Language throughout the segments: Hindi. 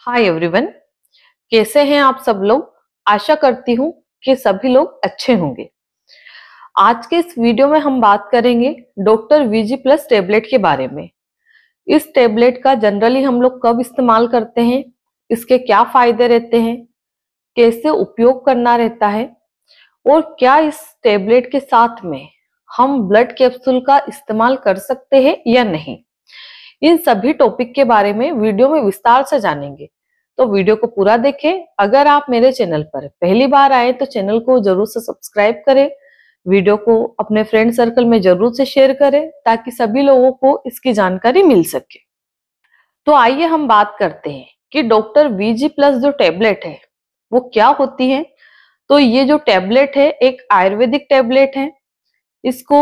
हाय एवरीवन, कैसे हैं आप सब लोग। आशा करती हूँ कि सभी लोग अच्छे होंगे। आज के इस वीडियो में हम बात करेंगे डॉक्टर वीजी प्लस टेबलेट के बारे में। इस टेबलेट का जनरली हम लोग कब इस्तेमाल करते हैं, इसके क्या फायदे रहते हैं, कैसे उपयोग करना रहता है और क्या इस टेबलेट के साथ में हम ब्लड कैप्सूल का इस्तेमाल कर सकते हैं या नहीं। इन सभी टॉपिक के बारे में वीडियो में विस्तार से जानेंगे, तो वीडियो को पूरा देखें। अगर आप मेरे चैनल पर पहली बार आए तो चैनल को जरूर से सब्सक्राइब करें, वीडियो को अपने फ्रेंड सर्कल में जरूर से शेयर करें ताकि सभी लोगों को इसकी जानकारी मिल सके। तो आइए हम बात करते हैं कि डॉक्टर वीजी प्लस जो टेबलेट है वो क्या होती है। तो ये जो टेबलेट है एक आयुर्वेदिक टेबलेट है। इसको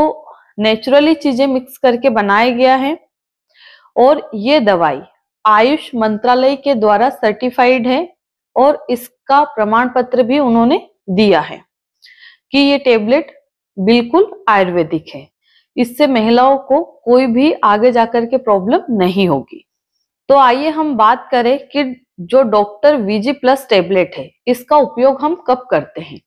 नेचुरली चीजें मिक्स करके बनाया गया है और ये दवाई आयुष मंत्रालय के द्वारा सर्टिफाइड है और इसका प्रमाण पत्र भी उन्होंने दिया है कि ये टेबलेट बिल्कुल आयुर्वेदिक है। इससे महिलाओं को कोई भी आगे जाकर के प्रॉब्लम नहीं होगी। तो आइए हम बात करें कि जो डॉक्टर वीजी प्लस टेबलेट है इसका उपयोग हम कब करते हैं।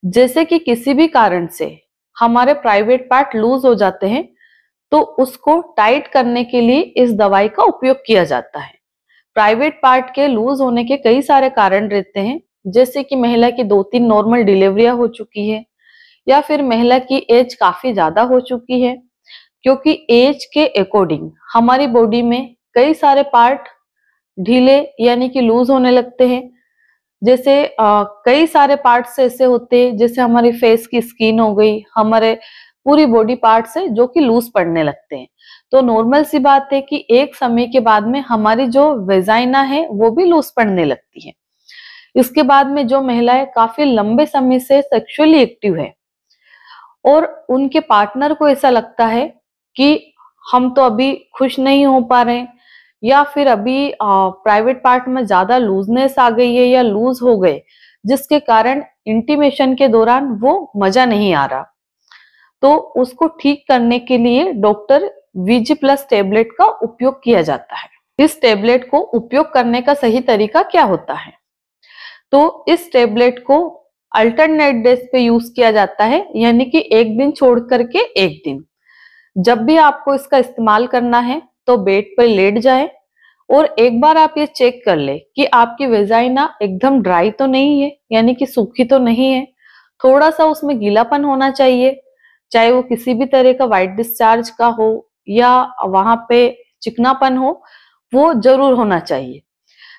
जैसे कि किसी भी कारण से हमारे प्राइवेट पार्ट लूज हो जाते हैं तो उसको टाइट करने के लिए इस दवाई का उपयोग किया जाता है। प्राइवेट पार्ट के लूज होने के कई सारे कारण रहते हैं, जैसे कि महिला की 2-3 नॉर्मल डिलीवरियां हो चुकी है या फिर महिला की एज काफी ज्यादा हो चुकी है। क्योंकि एज के अकॉर्डिंग हमारी बॉडी में कई सारे पार्ट ढीले यानी कि लूज होने लगते हैं। जैसे कई सारे पार्ट्स ऐसे होते हैं, जैसे हमारी फेस की स्किन हो गई, हमारे पूरी बॉडी पार्ट से जो कि लूज पड़ने लगते हैं। तो नॉर्मल सी बात है कि एक समय के बाद में हमारी जो वेजाइना है वो भी लूज पड़ने लगती है। इसके बाद में जो महिलाएं काफी लंबे समय से सेक्सुअली एक्टिव है और उनके पार्टनर को ऐसा लगता है कि हम तो अभी खुश नहीं हो पा रहे या फिर अभी प्राइवेट पार्ट में ज्यादा लूजनेस आ गई है या लूज हो गए, जिसके कारण इंटीमेशन के दौरान वो मजा नहीं आ रहा, तो उसको ठीक करने के लिए डॉक्टर वीजी प्लस टेबलेट का उपयोग किया जाता है। इस टेबलेट को उपयोग करने का सही तरीका क्या होता है। तो इस टेबलेट को अल्टरनेट डेज पे यूज किया जाता है, यानी कि एक दिन छोड़ करके एक दिन। जब भी आपको इसका इस्तेमाल करना है तो बेड पर लेट जाए और एक बार आप ये चेक कर ले कि आपकी वेजाइना एकदम ड्राई तो नहीं है, यानी कि सूखी तो नहीं है। थोड़ा सा उसमें गीलापन होना चाहिए, चाहे वो किसी भी तरह का व्हाइट डिस्चार्ज का हो या वहां पे चिकनापन हो, वो जरूर होना चाहिए।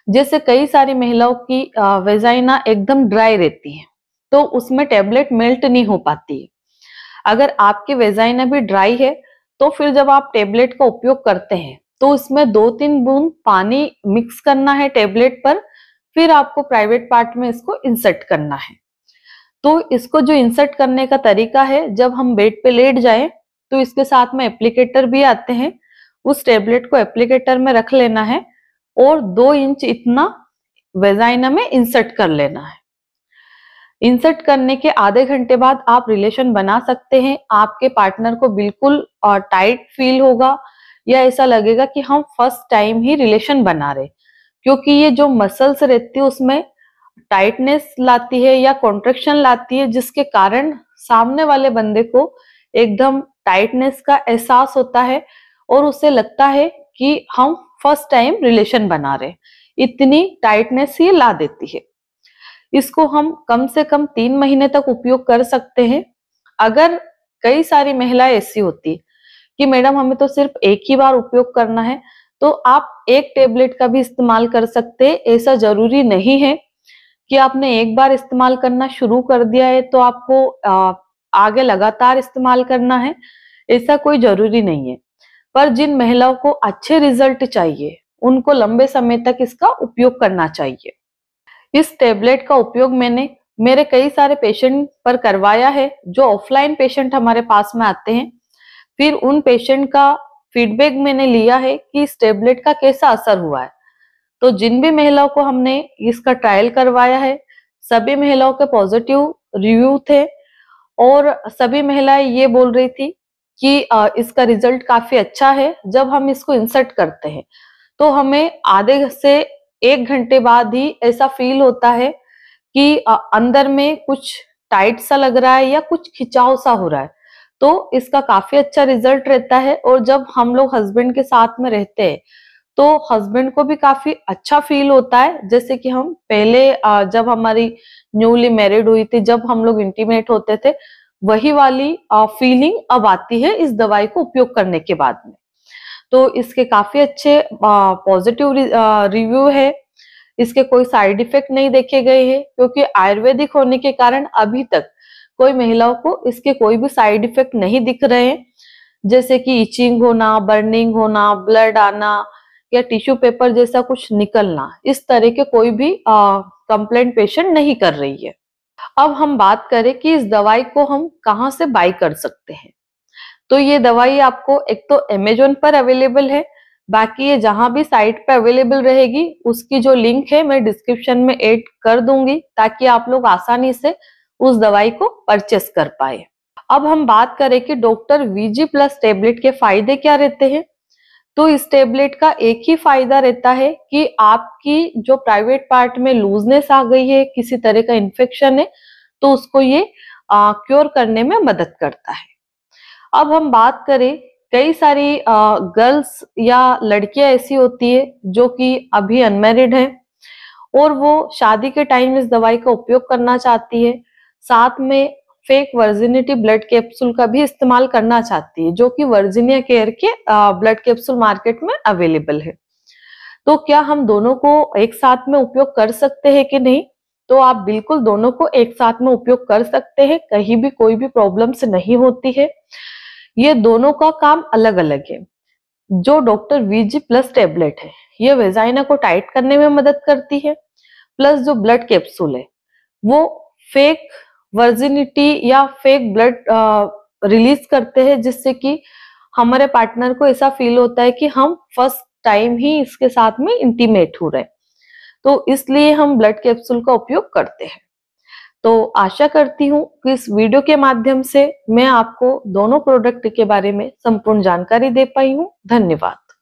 जैसे कई सारी महिलाओं की वेजाइना एकदम ड्राई रहती है तो उसमें टेबलेट मेल्ट नहीं हो पाती है। अगर आपकी वेजाइना भी ड्राई है तो फिर जब आप टेबलेट का उपयोग करते हैं तो इसमें 2-3 बूंद पानी मिक्स करना है टेबलेट पर, फिर आपको प्राइवेट पार्ट में इसको इंसर्ट करना है। तो इसको जो इंसर्ट करने का तरीका है, जब हम बेड पे लेट जाए तो इसके साथ में एप्लीकेटर भी आते हैं, उस टेबलेट को एप्लीकेटर में रख लेना है और 2 इंच इतना वेजाइना में इंसर्ट कर लेना है। इंसर्ट करने के आधे घंटे बाद आप रिलेशन बना सकते हैं। आपके पार्टनर को बिल्कुल टाइट फील होगा या ऐसा लगेगा कि हम फर्स्ट टाइम ही रिलेशन बना रहे, क्योंकि ये जो मसल्स रहती है उसमें टाइटनेस लाती है या कॉन्ट्रैक्शन लाती है, जिसके कारण सामने वाले बंदे को एकदम टाइटनेस का एहसास होता है और उसे लगता है कि हम फर्स्ट टाइम रिलेशन बना रहे। इतनी टाइटनेस ये ला देती है। इसको हम कम से कम 3 महीने तक उपयोग कर सकते हैं। अगर कई सारी महिलाएं ऐसी होती है कि मैडम हमें तो सिर्फ एक ही बार उपयोग करना है, तो आप एक टेबलेट का भी इस्तेमाल कर सकते हैं। ऐसा जरूरी नहीं है कि आपने एक बार इस्तेमाल करना शुरू कर दिया है तो आपको आगे लगातार इस्तेमाल करना है, ऐसा कोई जरूरी नहीं है। पर जिन महिलाओं को अच्छे रिजल्ट चाहिए उनको लंबे समय तक इसका उपयोग करना चाहिए। इस टेबलेट का उपयोग मैंने मेरे कई सारे पेशेंट पर करवाया है। जो ऑफलाइन पेशेंट हमारे पास में आते हैं, फिर उन पेशेंट का फीडबैक मैंने लिया है कि इस टेबलेट का कैसा असर हुआ है। तो जिन भी महिलाओं को हमने इसका ट्रायल करवाया है, सभी महिलाओं के पॉजिटिव रिव्यू थे और सभी महिलाएं ये बोल रही थी कि इसका रिजल्ट काफी अच्छा है। जब हम इसको इंसर्ट करते हैं तो हमें आधे से 1 घंटे बाद ही ऐसा फील होता है कि अंदर में कुछ टाइट सा लग रहा है या कुछ खिंचाव सा हो रहा है। तो इसका काफी अच्छा रिजल्ट रहता है और जब हम लोग हस्बैंड के साथ में रहते हैं तो हस्बैंड को भी काफी अच्छा फील होता है। जैसे कि हम पहले जब हमारी न्यूली मैरिड हुई थी, जब हम लोग इंटीमेट होते थे, वही वाली फीलिंग अब आती है इस दवाई को उपयोग करने के बाद में। तो इसके काफी अच्छे पॉजिटिव रिव्यू है। इसके कोई साइड इफेक्ट नहीं देखे गए हैं, क्योंकि आयुर्वेदिक होने के कारण अभी तक कोई महिलाओं को इसके कोई भी साइड इफेक्ट नहीं दिख रहे हैं, जैसे कि इचिंग होना, बर्निंग होना, ब्लड आना या टिश्यू पेपर जैसा कुछ निकलना। इस तरह के कोई भी कंप्लेंट पेशेंट नहीं कर रही है। अब हम बात करें कि इस दवाई को हम कहाँ से बाय कर सकते हैं। तो ये दवाई आपको एक तो अमेजोन पर अवेलेबल है, बाकी ये जहां भी साइट पे अवेलेबल रहेगी उसकी जो लिंक है मैं डिस्क्रिप्शन में ऐड कर दूंगी, ताकि आप लोग आसानी से उस दवाई को परचेस कर पाए। अब हम बात करें कि डॉक्टर वीजी प्लस टेबलेट के फायदे क्या रहते हैं। तो इस टेबलेट का एक ही फायदा रहता है कि आपकी जो प्राइवेट पार्ट में लूजनेस आ गई है, किसी तरह का इन्फेक्शन है, तो उसको ये क्योर करने में मदद करता है। अब हम बात करें, कई सारी गर्ल्स या लड़कियां ऐसी होती है जो कि अभी अनमैरिड हैं और वो शादी के टाइम इस दवाई का उपयोग करना चाहती है, साथ में फेक वर्जिनिटी ब्लड कैप्सूल का भी इस्तेमाल करना चाहती है, जो कि वर्जिनिया केयर के ब्लड कैप्सूल मार्केट में अवेलेबल है। तो क्या हम दोनों को एक साथ में उपयोग कर सकते हैं कि नहीं? तो आप बिल्कुल दोनों को एक साथ में उपयोग कर सकते हैं, कहीं भी कोई भी प्रॉब्लम्स नहीं होती है। ये दोनों का काम अलग अलग है। जो डॉक्टर वीजी प्लस टेबलेट है, ये वेजाइना को टाइट करने में मदद करती है, प्लस जो ब्लड कैप्सूल है वो फेक वर्जिनिटी या फेक ब्लड रिलीज करते हैं, जिससे कि हमारे पार्टनर को ऐसा फील होता है कि हम फर्स्ट टाइम ही इसके साथ में इंटीमेट हो रहे हैं। तो इसलिए हम ब्लड कैप्सूल का उपयोग करते हैं। तो आशा करती हूँ कि इस वीडियो के माध्यम से मैं आपको दोनों प्रोडक्ट के बारे में संपूर्ण जानकारी दे पाई हूँ। धन्यवाद।